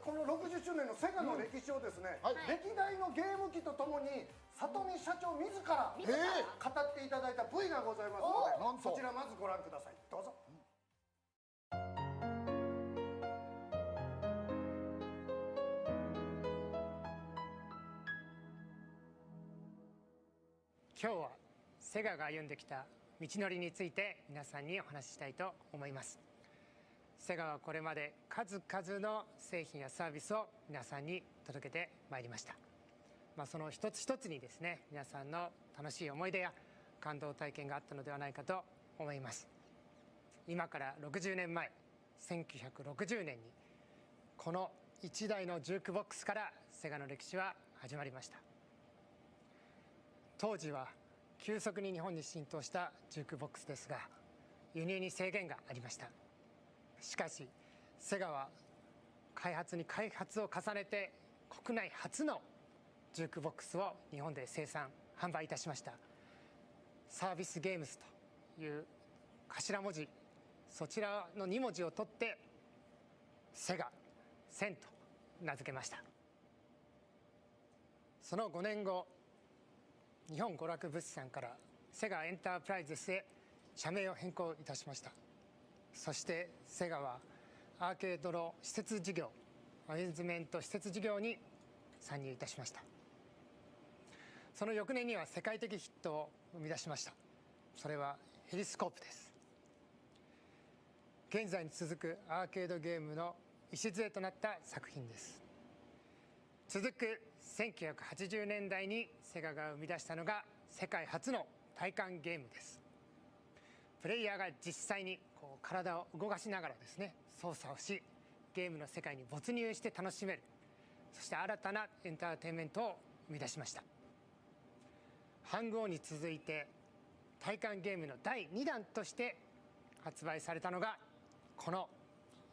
この60周年のセガの歴史をですね、歴代のゲーム機とともに里見社長自ら語っていただいた V がございますので、そちらまずご覧ください。どうぞ。今日はセガが歩んできた道のりについて皆さんにお話ししたいと思います。セガはこれまで数々の製品やサービスを皆さんに届けてまいりました。その一つ一つにですね、皆さんの楽しい思い出や感動体験があったのではないかと思います。今から60年前、1960年にこの1台のジュークボックスからセガの歴史は始まりました。当時は急速に日本に浸透したジュークボックスですが、輸入に制限がありました。しかしセガは開発に開発を重ねて国内初のジュークボックスを日本で生産販売いたしました。サービスゲームスという頭文字、そちらの2文字を取ってセガ1000と名付けました。その5年後、日本娯楽物産からセガエンタープライズスへ社名を変更いたしました。そしてセガはアーケードの施設事業、アミューズメント施設事業に参入いたしました。その翌年には世界的ヒットを生み出しました。それはヘリスコープです。現在に続くアーケードゲームの礎となった作品です。続く1980年代にセガが生み出したのが世界初の体感ゲームです。プレイヤーが実際に体を動かしながらですね、操作をしゲームの世界に没入して楽しめる、そして新たなエンターテインメントを生み出しました。ハングオンに続いて体感ゲームの第2弾として発売されたのがこの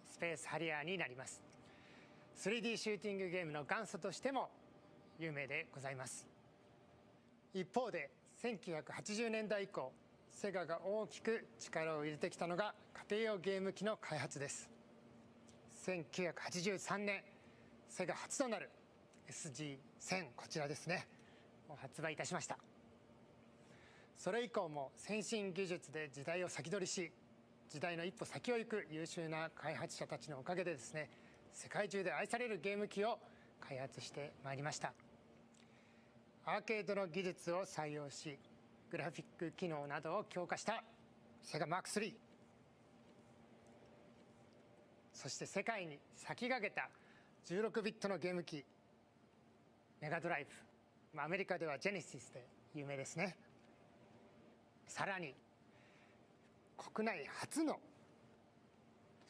スペースハリアーになります。3D シューティングゲームの元祖としても有名でございます。一方で1980年代以降、セガが大きく力を入れてきたのが家庭用ゲーム機の開発です。1983年、セガ初となる SG-1000、こちらですね、を発売いたしました。それ以降も先進技術で時代を先取りし、時代の一歩先を行く優秀な開発者たちのおかげでですね、世界中で愛されるゲーム機を開発してまいりました。アーケードの技術を採用し、グラフィック機能などを強化したセガマーク3、そして世界に先駆けた16ビットのゲーム機メガドライブ、アメリカではジェネシスで有名ですね。さらに国内初の、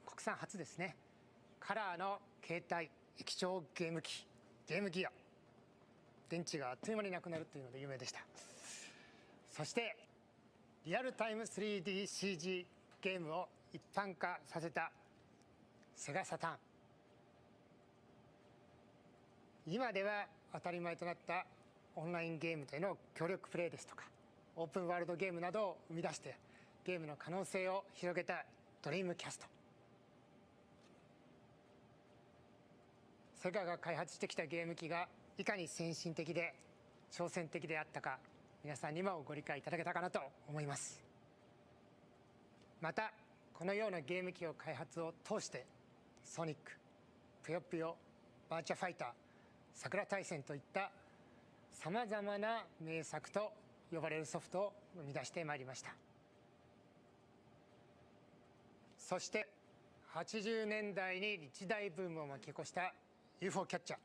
国産初ですね、カラーの携帯液晶ゲーム機、ゲームギア、電池があっという間になくなるというので有名でした。そしてリアルタイム 3DCG ゲームを一般化させたセガサターン、今では当たり前となったオンラインゲームでの協力プレイですとかオープンワールドゲームなどを生み出してゲームの可能性を広げたドリームキャスト。セガが開発してきたゲーム機がいかに先進的で挑戦的であったか、皆さんにもご理解いただけたかなと思います。またこのようなゲーム機を開発を通してソニック、ぷよぷよ、バーチャファイター、桜大戦といったさまざまな名作と呼ばれるソフトを生み出してまいりました。そして80年代に一大ブームを巻き起こした UFO キャッチャー、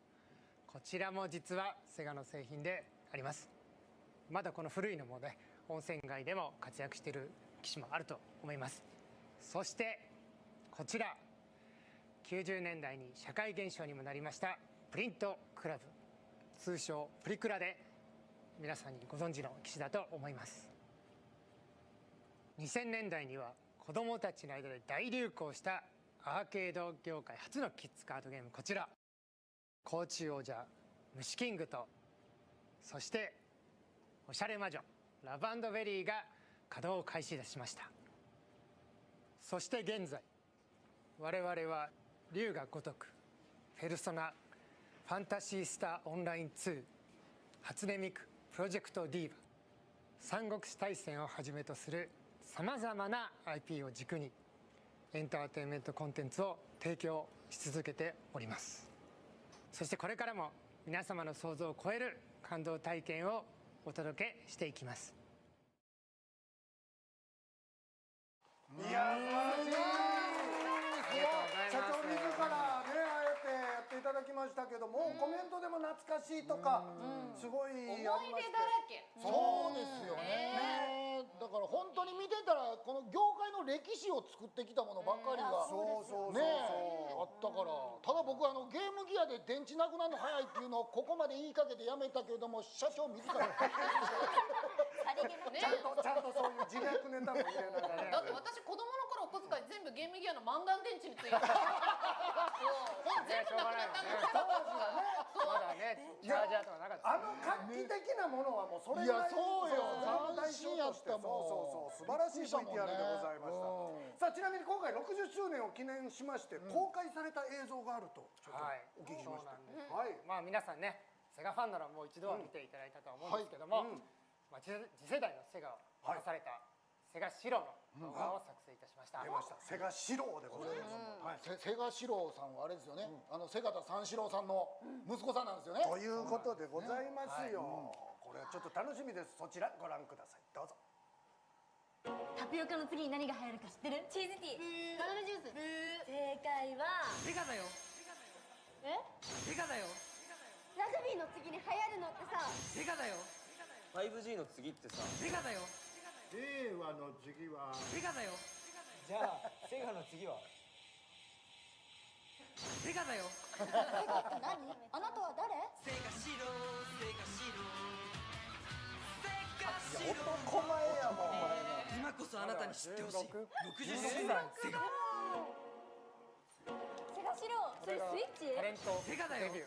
こちらも実はセガの製品であります。まだこの古いのもね、温泉街でも活躍している機種もあると思います。そしてこちら90年代に社会現象にもなりましたプリントクラブ、通称プリクラで皆さんにご存知の機種だと思います。2000年代には子どもたちの間で大流行したアーケード業界初のキッズカードゲーム、こちら甲虫王者虫キングと、そしておしゃれ魔女ラブ&ベリーが稼働を開始しました。そして現在我々は龍が如くペルソナ、ファンタシースターオンライン2、初音ミク、プロジェクトディーバ、三国志大戦をはじめとするさまざまな IP を軸にエンターテインメントコンテンツを提供し続けております。そしてこれからも皆様の想像を超える感動体験をお届けしていきます。いや、素晴らしい。社長自らね、あえてやっていただきましたけども、コメントでも懐かしいとかすごいありまして、思い出だらけ。そうですよね。だから本当に見てたらこの業界の歴史を作ってきたものばっかりがねあったから。ただ僕ゲームギアで電池なくなるの早いっていうのをここまで言いかけてやめたけれども、社長自らちゃんとそういう自虐ネタも入れながらね。だって私子供の頃お小遣い全部ゲームギアのマンガン電池についてた。全部なくなったんだけど。まだね、チャージャーとかなかった。画期的なものはもうそれいやそうよ、代表としてそう素晴らしい VTR でございました。さあ、ちなみに今回60周年を記念しまして公開された映像があるとちょっとお聞きしました。まあ皆さんね、セガファンならもう一度は見ていただいたとは思うんですけども、次世代のセガを生かされたセガシロの動画を作成いたしました。出ました。セガシロでございます。セガシローさんはあれですよね、セガタ三四郎さんの息子さんなんですよね。ということでございますよ。これはちょっと楽しみです。そちらご覧ください。どうぞ。タピオカの次に何が流行るか知ってる？チーズティー、バナナジュース。正解はセガだよ。セガだよ。ラグビーの次に流行るのってさ、セガだよ。5G の次ってさ、セガだよ。令和の次はセガだよ。じゃあセガの次はセガだよ。セガって何？あなたは誰？セガシロセガシロ男前やもん。今こそあなたに知ってほしい。60周年セガ。セガシロー、それスイッチ？タレントセガだよ。そ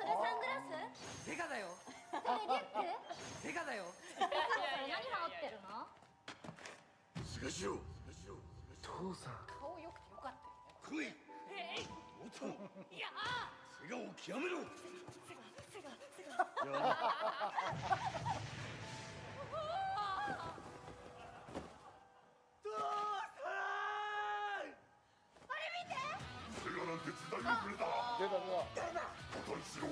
れサングラス？セガだよ。それリュック？セガだよ。それ何羽織ってるの？セガシロ父さん顔良くてよかったよね。来い。おといやセガを極めろ。セガセガなんて時代遅れだ。出た。破綻しろ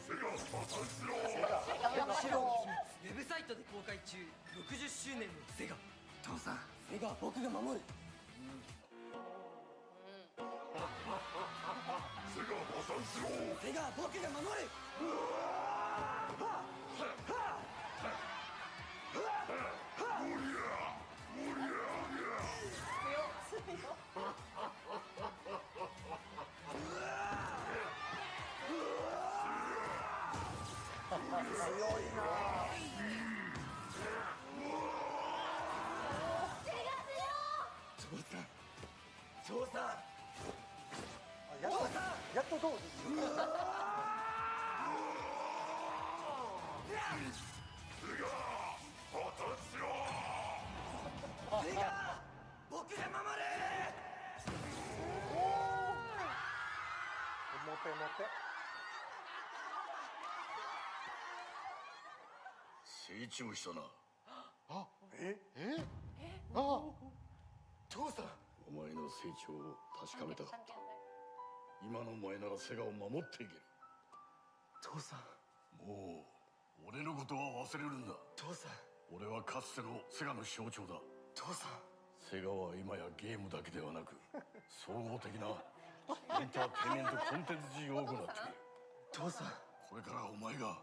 セガ破綻しろ。ウェブサイトで公開中。60周年のセガ。父さん、セガ僕が守る。セガ破綻しろ。セガ僕が守る。父さん。やっとどう？セガ僕が守る。モテモテ。成長したな。父さん。お前の成長を確かめたかった。今のお前ならセガを守っていける。父さん。もう俺のことは忘れるんだ。父さん。俺はかつてのセガの象徴だ。父さん。セガは今やゲームだけではなく総合的なエンターテインメントコンテンツ事業を行っている。父さん。これからお前が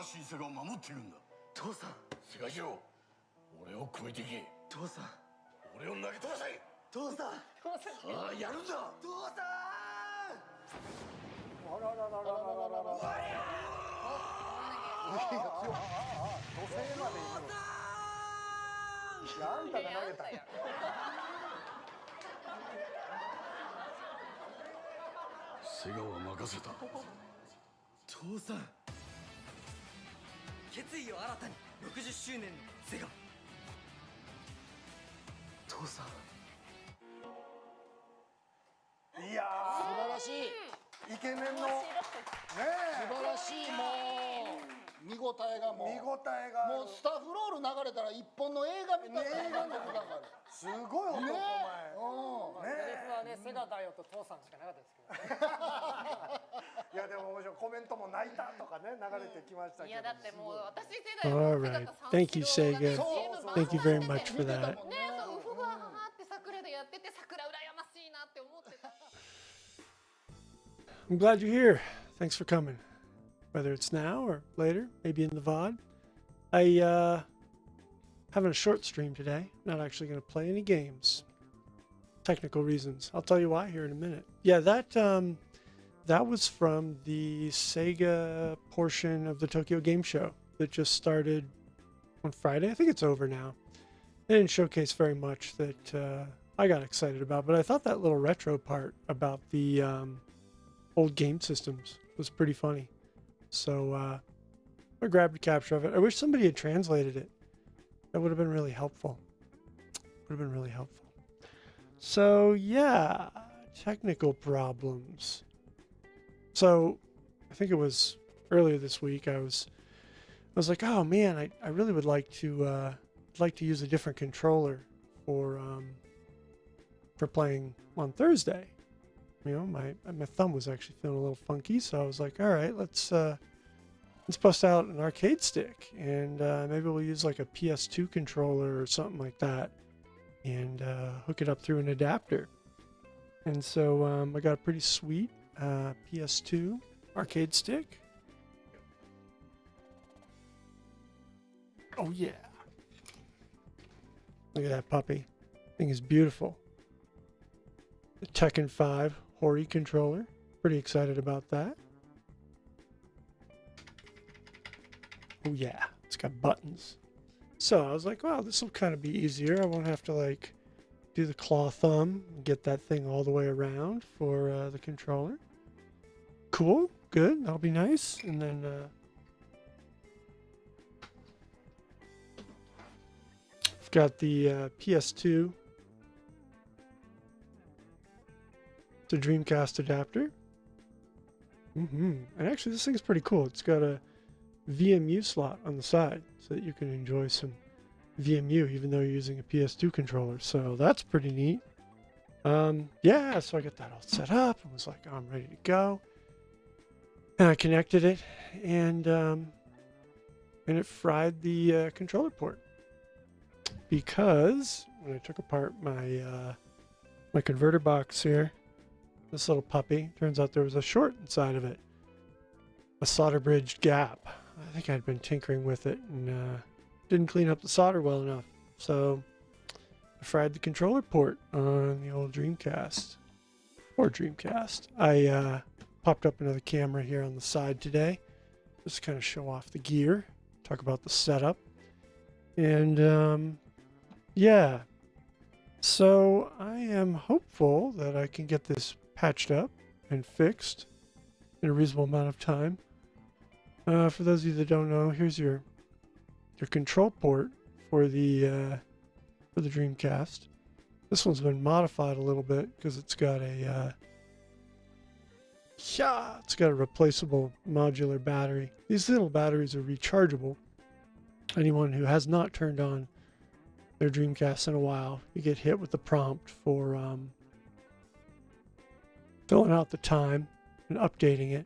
新しいセガを守っていくんだ。父さん。セガシロ、俺を超えていけ。父さん。俺を投げ飛ばせ。父さん。さあやるんだ。父さん。あらららららららら。女性までいるの。いや、あんたが投げた。セガは任せた。父さん。決意を新たに。60周年のセガ。父さん。いや素晴らしい。イケメンのね素晴らしい、もう見応えがもう見応えがあるもうスタッフロール流れたら一本の映画みたいな満足感があるすごい男前ねセリフはね、セガだよと父さんしかなかったですけどね。いやでも面白いコメントも泣いたとかね流れてきましたけどいやだってもう私世代 All は right. Thank you, Sega. Thank you very much for 見てた that. もんねねそうウフがはって桜でやってて桜羨ましいなって思ってた I'm glad you're here. Thanks for coming. Whether it's now or later, maybe in the VOD. Having a short stream today. Not actually going to play any games. Technical reasons. I'll tell you why here in a minute. Yeah, that was from the Sega portion of the Tokyo Game Show that just started on Friday. I think it's over now. They didn't showcase very much that I got excited about, but I thought that little retro part about the old game systems was pretty funny. So I grabbed a capture of it. I wish somebody had translated it. That would have been really helpful. Would have been really helpful. So yeah, technical problems. So I think it was earlier this week. I was like, oh man, I really would like to use a different controller for playing on Thursday. You know, my thumb was actually feeling a little funky, so I was like, all right, let's bust out an arcade stick, and maybe we'll use like a PS2 controller or something like that, and hook it up through an adapter. And so I got a pretty sweet PS2 arcade stick. Oh yeah! Look at that puppy. Thing is beautiful. The Tekken 5 Hori controller. Pretty excited about that. Oh yeah, it's got buttons. So I was like, wow, this will kind of be easier. I won't have to like do the claw thumb and get that thing all the way around for the controller. Cool, good, that'll be nice. And then I've got the PS2 to Dreamcast adapter. And actually this thing's pretty cool. It's got a VMU slot on the side so that you can enjoy some VMU even though you're using a PS2 controller. So that's pretty neat. Yeah, so I got that all set up and was like, oh, I'm ready to go. And I connected it and it fried the controller port. Because when I took apart my my converter box here, this little puppy, turns out there was a short inside of it. A solder bridge gap. I think I'd been tinkering with it and didn't clean up the solder well enough. So I fried the controller port on the old Dreamcast. Or Dreamcast. I popped up another camera here on the side today. Just to kind of show off the gear. Talk about the setup. And yeah. So I am hopeful that I can get this patched up and fixed in a reasonable amount of time. For those of you that don't know, here's your control port for the Dreamcast. This one's been modified a little bit because it's got a replaceable modular battery. These little batteries are rechargeable. Anyone who has not turned on their Dreamcast in a while, you get hit with the prompt for filling out the time and updating it.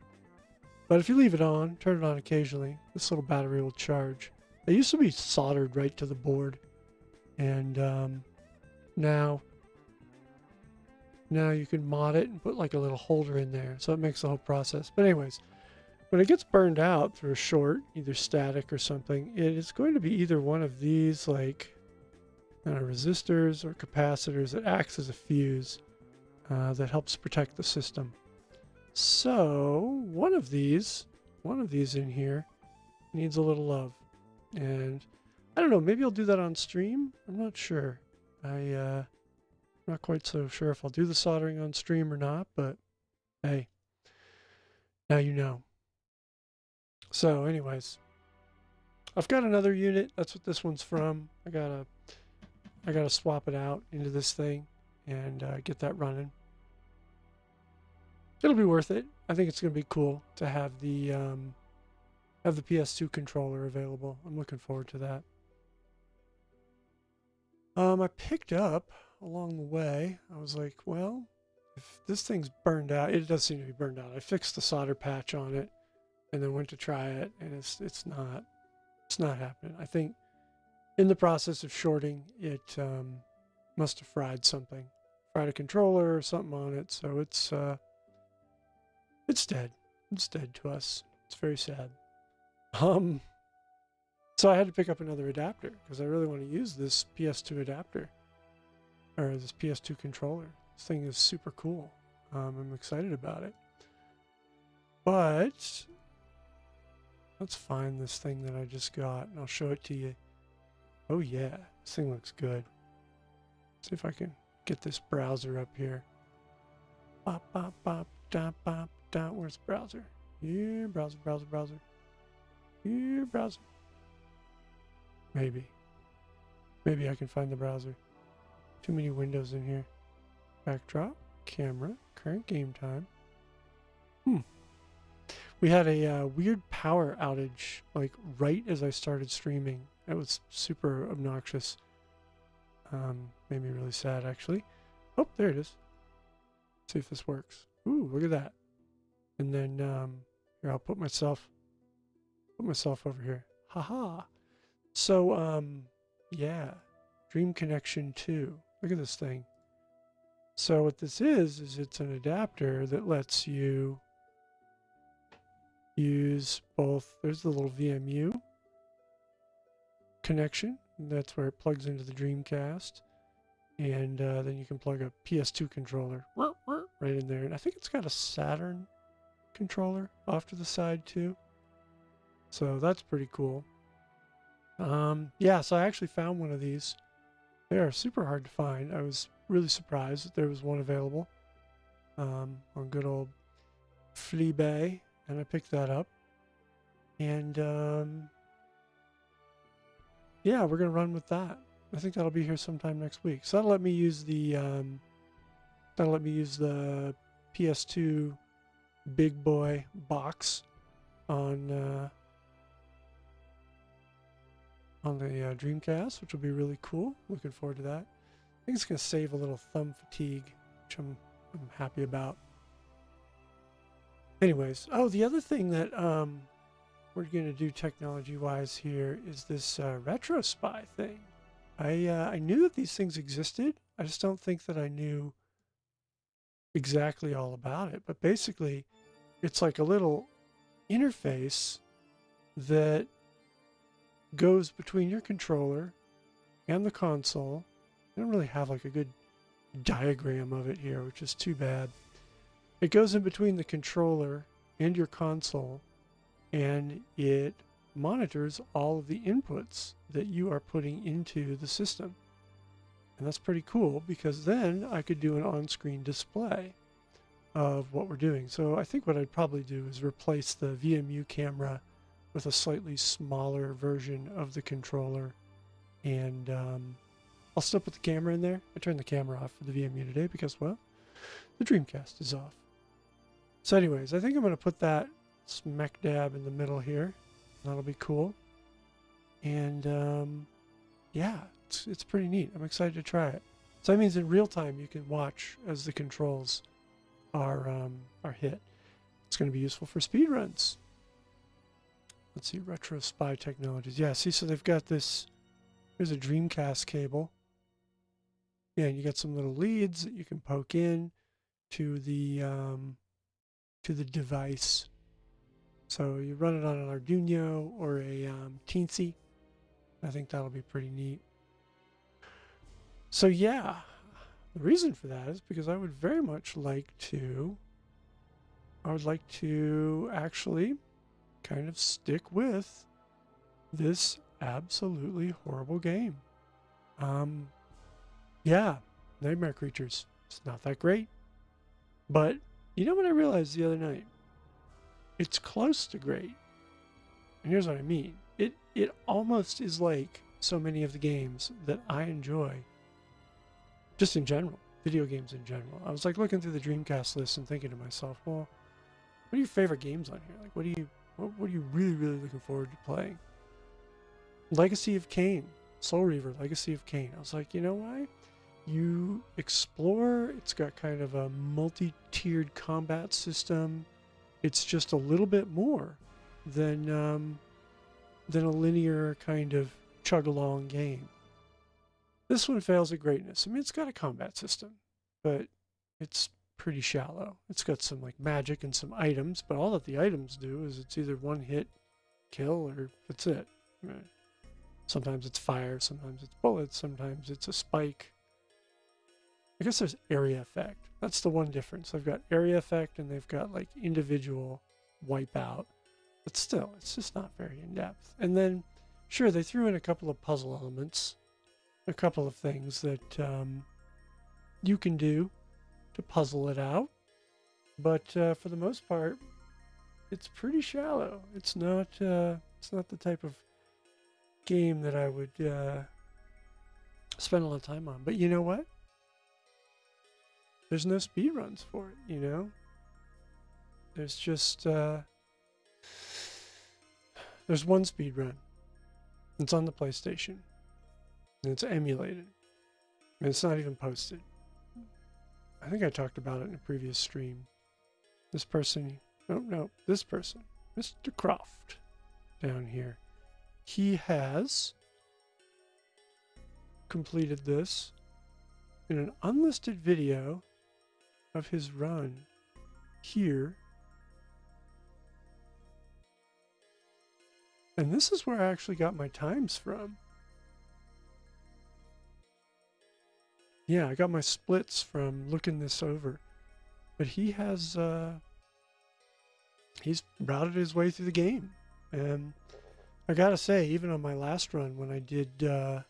But if you leave it on, turn it on occasionally, this little battery will charge. They used to be soldered right to the board, and now you can mod it and put like a little holder in there, so it makes the whole process. But anyways, when it gets burned out through a short, either static or something, it is going to be either one of these like resistors or capacitors that acts as a fuse that helps protect the system. So one of these in here needs a little love, and I don't know, maybe I'll do that on stream. I'm not sure. I'm not quite so sure if I'll do the soldering on stream or not, but hey, now you know. So anyways, I've got another unit. That's what this one's from. I gotta swap it out into this thing and get that running. It'll be worth it. I think it's going to be cool to have the PS2 controller available. I'm looking forward to that. I picked up along the way. I was like, well, if this thing's burned out, it does seem to be burned out. I fixed the solder patch on it, and then went to try it, and it's not happening. I think in the process of shorting, it must have fried something, fried a controller or something on it. So it's dead. It's dead to us. It's very sad. So I had to pick up another adapter because I really want to use this PS2 adapter, or this PS2 controller. This thing is super cool. I'm excited about it. But let's find this thing that I just got and I'll show it to you. Oh yeah, this thing looks good. See if I can get this browser up here. Bop, bop, bop, dot, bop, dot. Where's the browser? Here, browser, browser, browser. Here, browser. Maybe I can find the browser. Too many windows in here. Backdrop, camera, current game time. We had a weird power outage, like right as I started streaming. It was super obnoxious. Made me really sad, actually. Oh, there it is. See if this works. Ooh, look at that. And then here, I'll put myself over here. Haha. So yeah, Dream Connection 2. Look at this thing. So what this is it's an adapter that lets you use both. There's the little VMU connection. That's where it plugs into the Dreamcast. And then you can plug a PS2 controller right in there. And I think it's got a Saturn controller off to the side too. So that's pretty cool. Yeah, so I actually found one of these. They are super hard to find. I was really surprised that there was one available on good old Fleabay, and I picked that up. And yeah, we're gonna run with that. I think that'll be here sometime next week. So that'll let me use the PS2 big boy box on the Dreamcast, which will be really cool. Looking forward to that. I think it's going to save a little thumb fatigue, which I'm happy about. Anyways, oh, the other thing that we're going to do technology-wise here is this Retro Spy thing. I knew that these things existed. I just don't think that I knew exactly all about it. But basically, it's like a little interface that goes between your controller and the console. I don't really have like a good diagram of it here, which is too bad. It goes in between the controller and your console, and it monitors all of the inputs that you are putting into the system. And that's pretty cool, because then I could do an on-screen display of what we're doing. So I think what I'd probably do is replace the VMU camera with a slightly smaller version of the controller, and I'll still put the camera in there. I turned the camera off for the VMU today because, well, the Dreamcast is off. So anyways, I think I'm going to put that smack dab in the middle here. That'll be cool. And yeah, it's pretty neat. I'm excited to try it. So that means in real time you can watch as the controls are hit. It's going to be useful for speedruns. Let's see, Retro Spy Technologies. Yeah, see, so they've got this. Here's a Dreamcast cable. Yeah, and you got some little leads that you can poke in to the device. So you run it on an Arduino or a Teensy. I think that'll be pretty neat. So yeah, the reason for that is because I would very much like to. I would like to actually kind of stick with this absolutely horrible game. Yeah, Nightmare Creatures. It's not that great. But you know what I realized the other night? It's close to great. And here's what I mean. It almost is like so many of the games that I enjoy, just in general, video games in general. I was like looking through the Dreamcast list and thinking to myself, well, what are your favorite games on here? Like, what are you really, really looking forward to playing? Legacy of Kain, Soul Reaver, Legacy of Kain. I was like, you know why? You explore. It's got kind of a multi-tiered combat system. It's just a little bit more than a linear kind of chug-along game. This one fails at greatness. I mean, it's got a combat system, but it's pretty shallow. It's got some like magic and some items, but all that the items do is it's either one hit kill or that's it. I mean, sometimes it's fire, sometimes it's bullets, sometimes it's a spike. I guess there's area effect. That's the one difference. They've got area effect and they've got like individual wipeout. But still, it's just not very in-depth. And then, sure, they threw in a couple of puzzle elements, a couple of things that you can do to puzzle it out. But for the most part, it's pretty shallow. It's not the type of game that I would spend a lot of time on. But you know what? There's no speed runs for it, you know? There's just there's one speed run. It's on the PlayStation. And it's emulated. And it's not even posted. I think I talked about it in a previous stream. This person, this person, Mr. Croft, down here. He has completed this in an unlisted video of his run here. And this is where I actually got my times from. Yeah, I got my splits from looking this over. But he has, he's routed his way through the game. And I gotta say, even on my last run, when I did the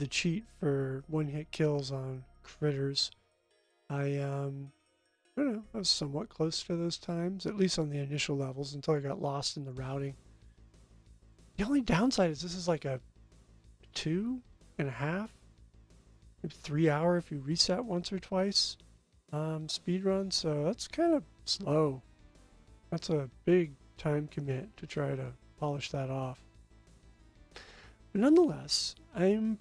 cheat for one-hit kills on critters, I don't know, I was somewhat close to those times, at least on the initial levels, until I got lost in the routing. The only downside is this is like a 2.5, maybe 3 hour if you reset once or twice speed run, so that's kind of slow. That's a big time commit to try to polish that off. But nonetheless,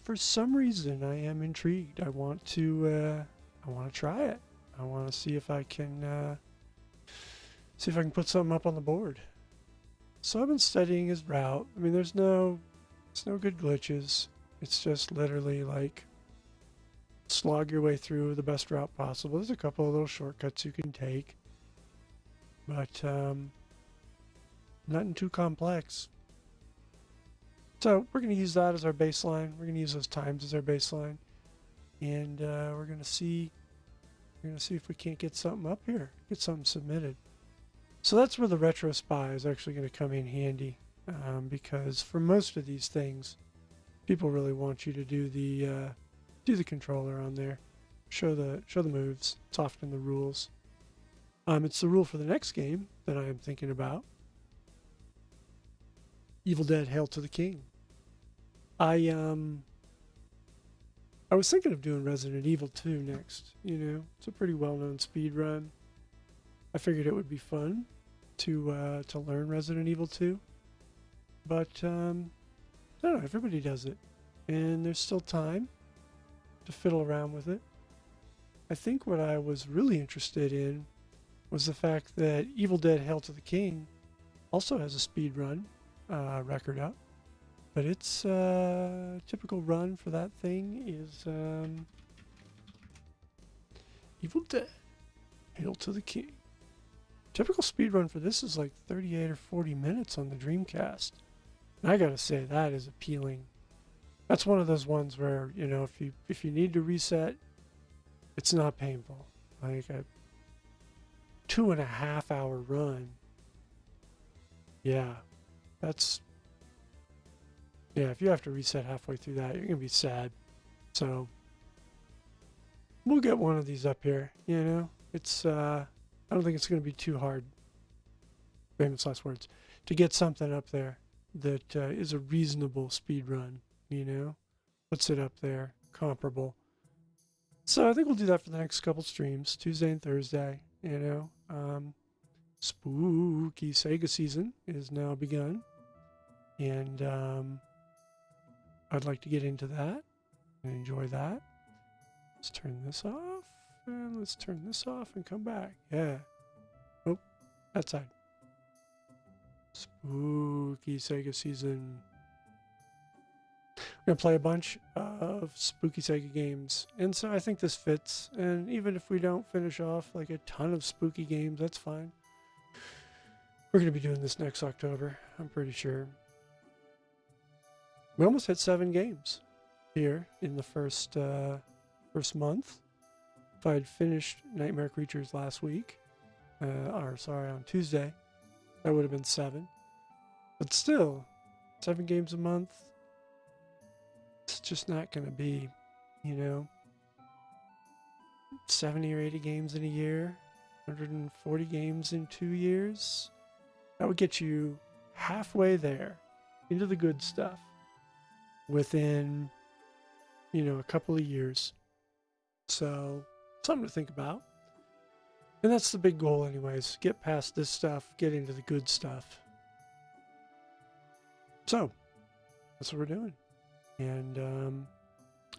for some reason I am intrigued. I want to try it. I want to see if I can put something up on the board. So I've been studying his route. I mean, there's no good glitches. It's just literally like slog your way through the best route possible. There's a couple of little shortcuts you can take, but nothing too complex. So we're going to use that as our baseline. We're going to use those times as our baseline, and we're going to see if we can't get something up here, get something submitted. So that's where the Retro Spy is actually going to come in handy, because for most of these things, people really want you to do the controller on there, show the moves. It's often the rules. It's the rule for the next game that I am thinking about. Evil Dead: Hail to the King. I was thinking of doing Resident Evil 2 next. You know, it's a pretty well-known speed run. I figured it would be fun to learn Resident Evil 2, but I don't know. Everybody does it, and there's still time to fiddle around with it. I think what I was really interested in was the fact that Evil Dead: Hail to the King also has a speed run record up, but its typical run for that thing is Evil Dead: Hail to the King. Typical speed run for this is like 38 or 40 minutes on the Dreamcast. And I gotta say, that is appealing. That's one of those ones where, you know, if you need to reset, it's not painful. Like a 2.5 hour run. Yeah, if you have to reset halfway through that, you're gonna be sad. So we'll get one of these up here. You know, it's I don't think it's gonna be too hard. Famous last words. To get something up there that is a reasonable speed run. You know, puts it up there, comparable. So I think we'll do that for the next couple streams, Tuesday and Thursday. you know. Spooky Sega season is now begun, and I'd like to get into that and enjoy that. Let's turn this off, and let's turn this off and come back. Yeah. Oh, that side. Spooky Sega season. We're going to play a bunch of spooky Sega games, and so I think this fits. And even if we don't finish off like a ton of spooky games, that's fine. We're going to be doing this next October, I'm pretty sure. We almost hit 7 games here in the first month. If I had finished Nightmare Creatures last week, on Tuesday, that would have been 7. But still, 7 games a month, it's just not going to be, 70 or 80 games in a year, 140 games in 2 years. That would get you halfway there into the good stuff within, a couple of years. So, something to think about. And that's the big goal anyways. Get past this stuff, get into the good stuff. So, that's what we're doing. And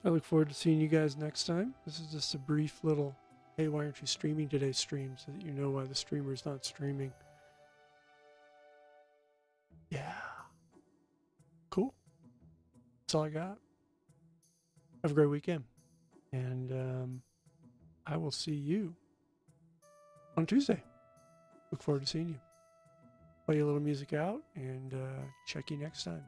I look forward to seeing you guys next time. This is just a brief little, hey, why aren't you streaming today's stream, so that you know why the streamer's not streaming. Yeah. Cool. That's all I got. Have a great weekend. And I will see you on Tuesday. Look forward to seeing you. Play a little music out and check you next time.